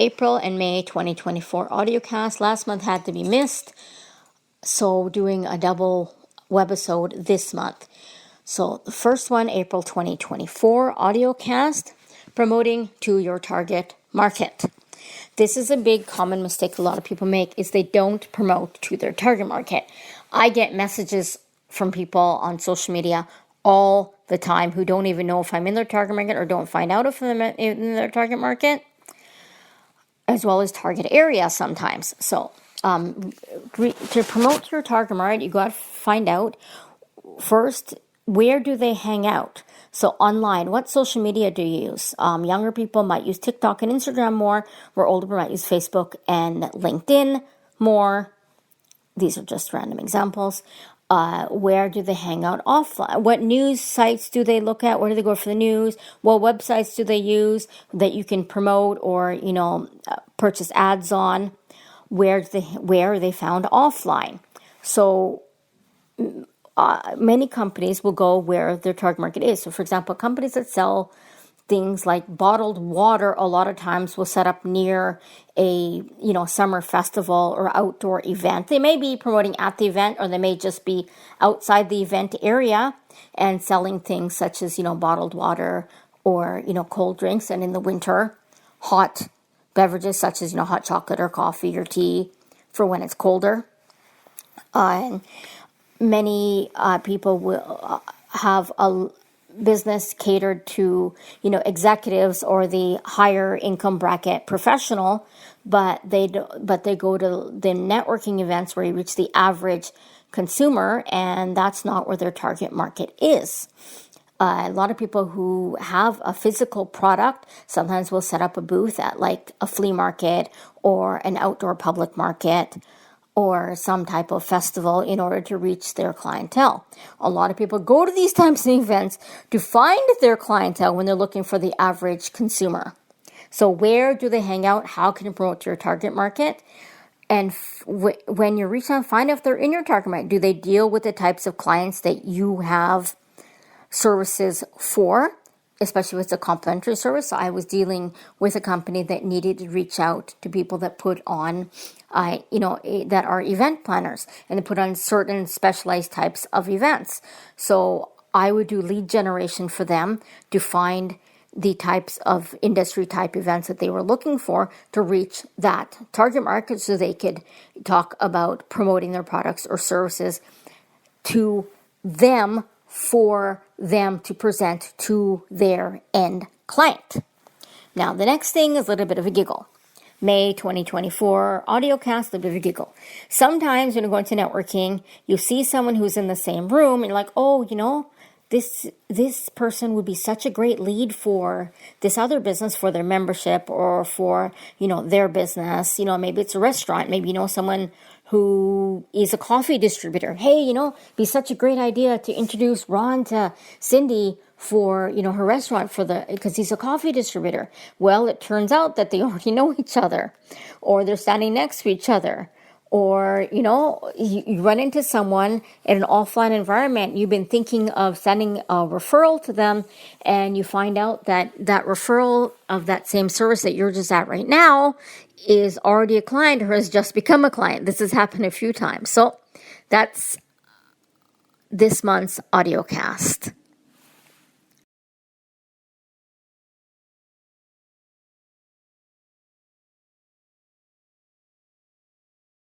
April and May 2024 audiocast. Last month had to be missed, so doing a double webisode this month. So the first one, April 2024 audiocast, promoting to your target market. This is a big common mistake a lot of people make, is they don't promote to their target market. I get messages from people on social media all the time who don't even know if I'm in their target market or don't find out if I'm in their target market, as well as target area sometimes. So to promote your target market, you got to find out first, where do they hang out? So online, what social media do you use? Younger people might use TikTok and Instagram more, where older people might use Facebook and LinkedIn more. These are just random examples. Where do they hang out offline? What news sites do they look at? Where do they go for the news? What websites do they use that you can promote or, purchase ads on? Where are they found offline? So many companies will go where their target market is. So, for example, companies that sell things like bottled water a lot of times will set up near a summer festival or outdoor event. They may be promoting at the event, or they may just be outside the event area and selling things such as bottled water or cold drinks, and in the winter hot beverages such as hot chocolate or coffee or tea for when it's colder. And many people will have a business catered to, executives or the higher income bracket professional, but they go to the networking events where you reach the average consumer, and that's not where their target market is. A lot of people who have a physical product sometimes will set up a booth at like a flea market or an outdoor public market or some type of festival in order to reach their clientele. A lot of people go to these types of events to find their clientele when they're looking for the average consumer. So where do they hang out? How can you promote your target market? And when you reach out, find out if they're in your target market. Do they deal with the types of clients that you have services for? Especially if it's a complimentary service. So I was dealing with a company that needed to reach out to people that put on, that are event planners, and they put on certain specialized types of events. So I would do lead generation for them to find the types of industry type events that they were looking for to reach that target market, so they could talk about promoting their products or services to them, for them to present to their end client. Now, the next thing is a little bit of a giggle. May 2024 audiocast, a little bit of a giggle. Sometimes when you're going to networking, you see someone who's in the same room and you're like, oh, this person would be such a great lead for this other business, for their membership or for, their business. Maybe it's a restaurant. Maybe someone who is a coffee distributor. Hey, be such a great idea to introduce Ron to Cindy for, her restaurant because he's a coffee distributor. Well, it turns out that they already know each other, or they're standing next to each other. Or, you run into someone in an offline environment, you've been thinking of sending a referral to them, and you find out that referral of that same service that you're just at right now is already a client or has just become a client. This has happened a few times. So that's this month's audiocast.